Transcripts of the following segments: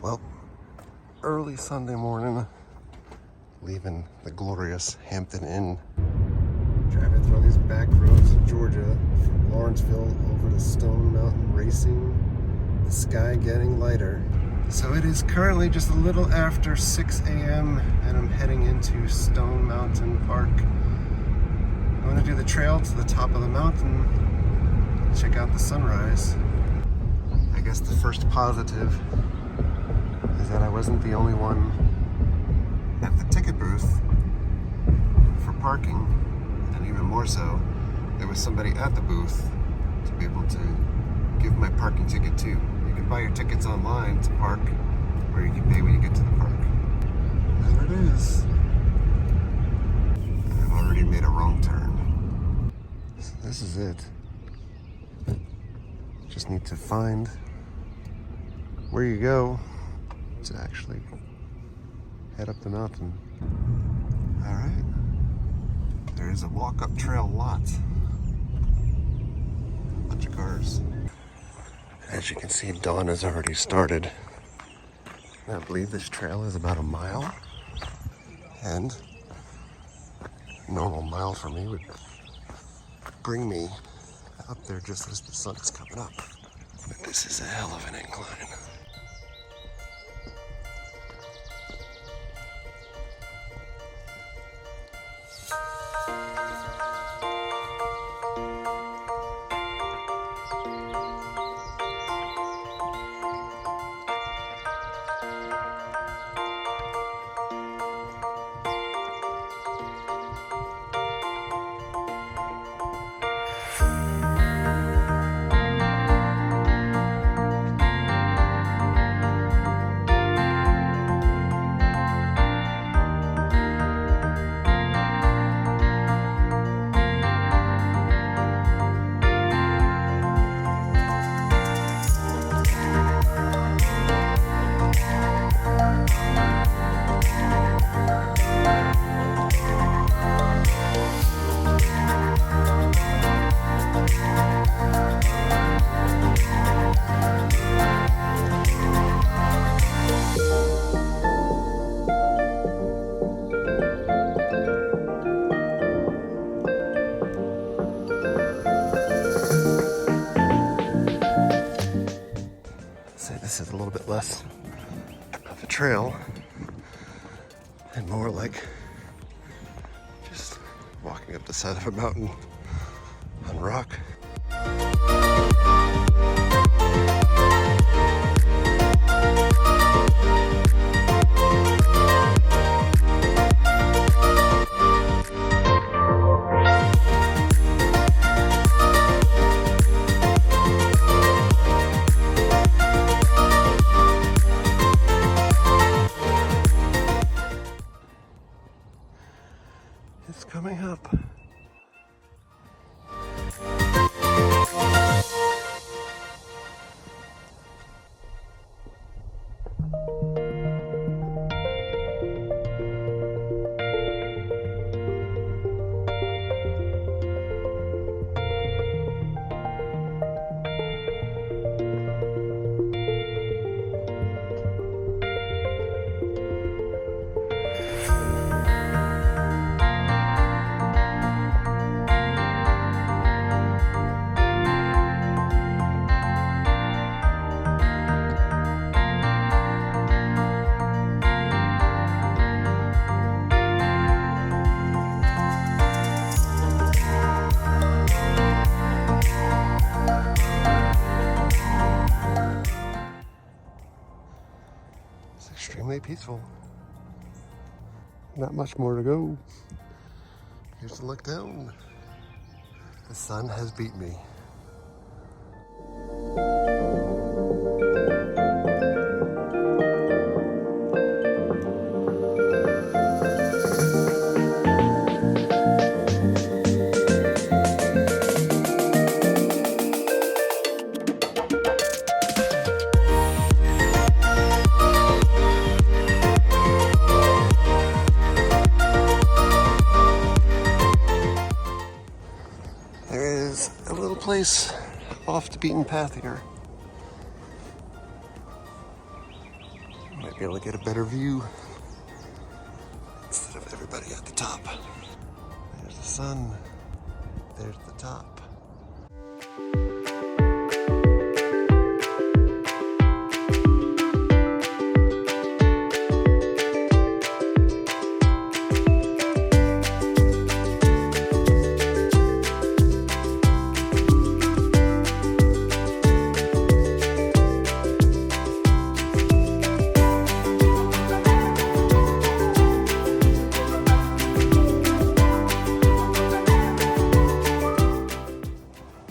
Well, early Sunday morning, leaving the glorious Hampton Inn. Driving through all these back roads of Georgia, from Lawrenceville over to Stone Mountain Racing, the sky getting lighter. So it is currently just a little after 6 a.m. and I'm heading into Stone Mountain Park. I'm going to do the trail to the top of the mountain, check out the sunrise. I guess the first positive is that I wasn't the only one at the ticket booth for parking, and even more so, there was somebody at the booth to be able to give my parking ticket to. You can buy your tickets online to park, or you can pay when you get to the park. There it is. I've already made a wrong turn. So this is it. Just need to find where you go to actually head up the mountain. All right, there is a walk-up trail lot. A bunch of cars. As you can see, dawn has already started. And I believe this trail is about a mile, and a normal mile for me would bring me out there just as the sun is coming up. But this is a hell of an incline. This is a little bit less of a trail and more like just walking up the side of a mountain on rock. It's coming up. Extremely peaceful. Not much more to go. Here's to look down. The sun has beat me. Place off the beaten path here. Be able to get a better view instead of everybody at the top. There's the sun. There's the top.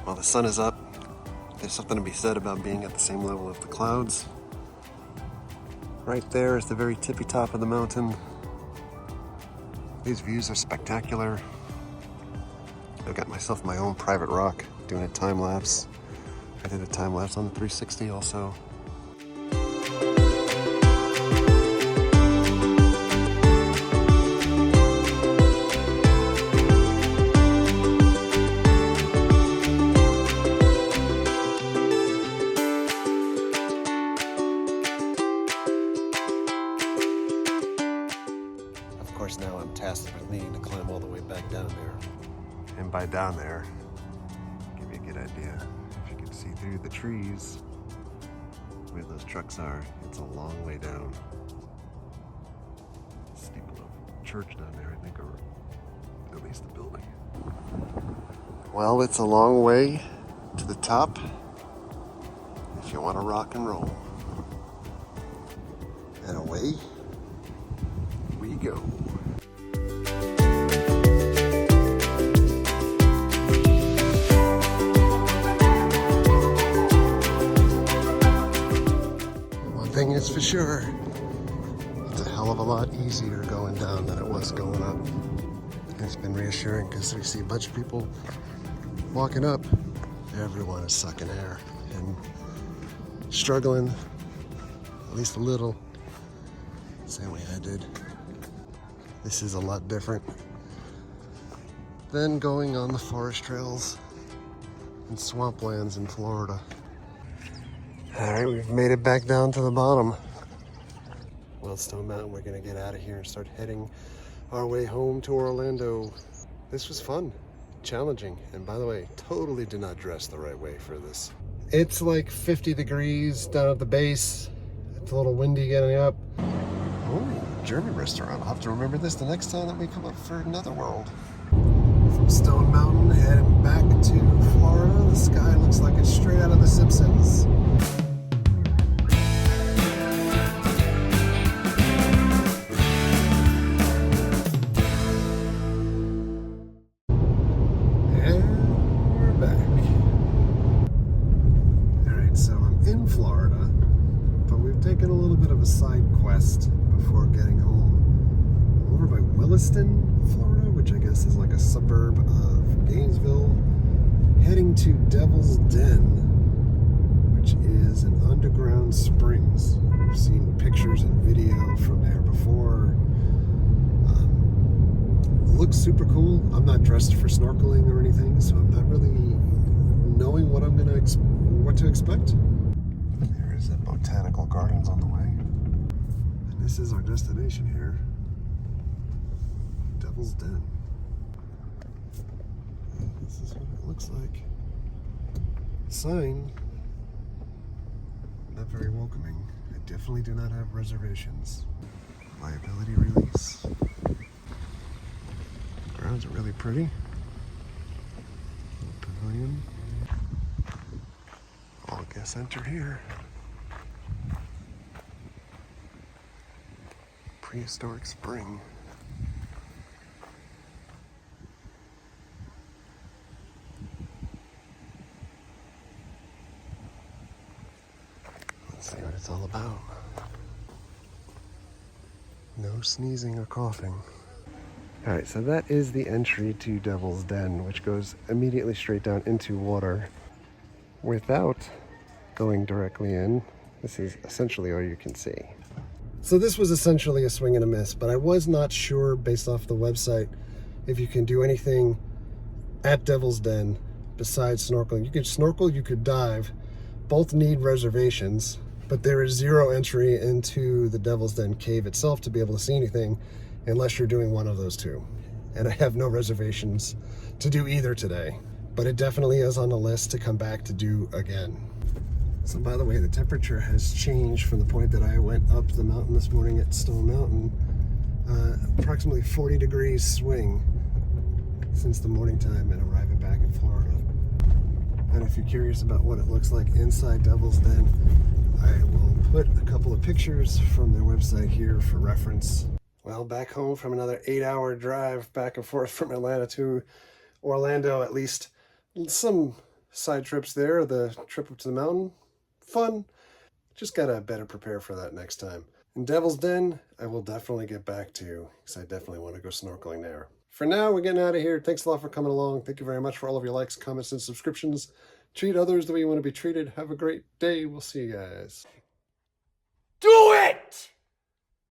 While the sun is up, there's something to be said about being at the same level as the clouds. Right there is the very tippy top of the mountain. These views are spectacular. I've got myself my own private rock, doing a time lapse. I did a time lapse on the 360 also. Of course, now I'm tasked with needing to climb all the way back down there. And by down there, give you a good idea. If you can see through the trees where those trucks are, it's a long way down. Steeple of church down there, I think, or at least the building. Well, it's a long way to the top if you want to rock and roll. And away we go. One thing is for sure, it's a hell of a lot easier going down than it was going up. It's been reassuring because we see a bunch of people walking up. Everyone is sucking air and struggling, at least a little. Same way I did. This is a lot different than going on the forest trails and swamplands in Florida. All right, we've made it back down to the bottom. Wellstone Mountain, we're gonna get out of here and start heading our way home to Orlando. This was fun, challenging, and by the way, totally did not dress the right way for this. It's like 50 degrees down at the base. It's a little windy getting up. Oh, German restaurant. I'll have to remember this the next time that we come up for Netherworld. From Stone Mountain, heading back to Florida. The sky looks like it's straight out of The Simpsons. Taken a little bit of a side quest before getting home. Over by Williston, Florida, which I guess is like a suburb of Gainesville, heading to Devil's Den, which is an underground springs. I've seen pictures and video from there before. Looks super cool. I'm not dressed for snorkeling or anything, so I'm not really knowing what I'm gonna what to expect. There's the botanical gardens on the way. And this is our destination here. Devil's Den. And this is what it looks like. Sign. Not very welcoming. I definitely do not have reservations. Liability release. The grounds are really pretty. Little pavilion. All guests enter here. Prehistoric spring. Let's see what it's all about. No sneezing or coughing. Alright, so that is the entry to Devil's Den, which goes immediately straight down into water without going directly in. This is essentially all you can see. So this was essentially a swing and a miss, but I was not sure based off the website if you can do anything at Devil's Den besides snorkeling. You could snorkel, you could dive. Both need reservations. But there is zero entry into the Devil's Den cave itself to be able to see anything unless you're doing one of those two. And I have no reservations to do either today, but it definitely is on the list to come back to do again. So by the way, the temperature has changed from the point that I went up the mountain this morning at Stone Mountain. Approximately 40 degrees swing since the morning time and arriving back in Florida. And if you're curious about what it looks like inside Devil's Den, I will put a couple of pictures from their website here for reference. Well, back home from another 8-hour drive back and forth from Atlanta to Orlando, at least some side trips there. The trip up to the mountain, fun. Just gotta better prepare for that next time. In Devil's Den, I will definitely get back to you because I definitely want to go snorkeling there. For now, we're getting out of here. Thanks a lot for coming along. Thank you very much for all of your likes, comments, and subscriptions. Treat others the way you want to be treated. Have a great day. We'll see you guys. Do it!